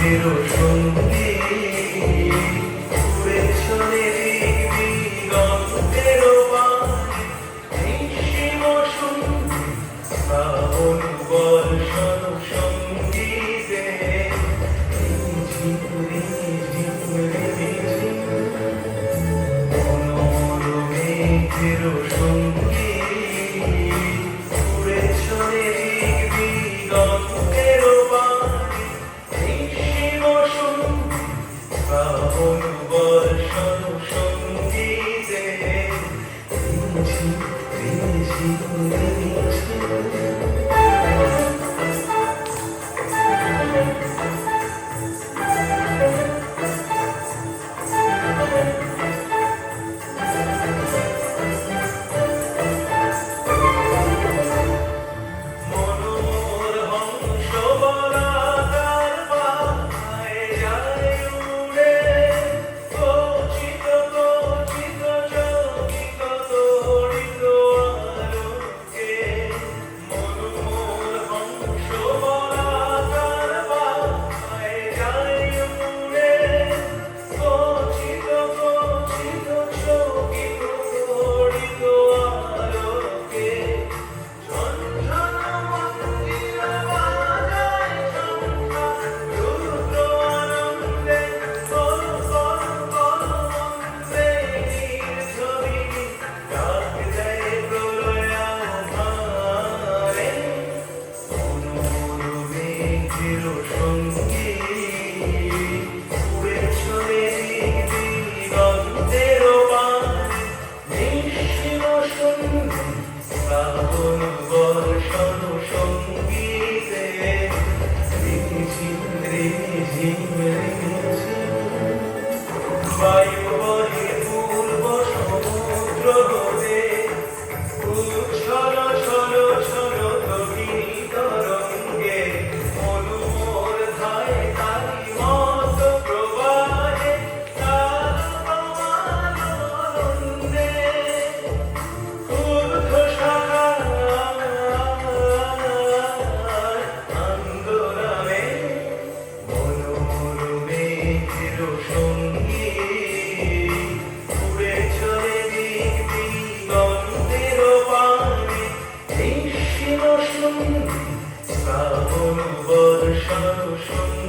মেঘের সঙ্গে উড়ে চলে দিগন্তের বাণী নিশিম সন্ধি শ্রাবণ বর্ষণ সঙ্গীতে ঝিমরে ঝিমরে মনোর মেঘের সঙ্গে উড়ে চলে দিগন্তের বাণী নিশিম সন্ধি শ্রাবণ বর্ষণ সঙ্গীতে ঝিমরে ঝিমরে সঙ্গে উড়ে চলে দিগন্তের বাণী নিশিম সন্ধি শ্রাবণ বর্ষণ সঙ্গীতে রিমঝিম রিমঝিম বায়ু বহে পূর্ব সমুদ্র হতে উচ্ছল ছল ছল গভীর তরঙ্গে মনোর ধায় তারি মত প্রবাহে আনন্দে উর্ধ্ব শাখায় আন্দোলনে মনোর মেঘের সঙ্গে উড়ে চলে দিগন্তের বাণী নিশিম সন্ধি শ্রাবণ বর্ষণ সঙ্গীতে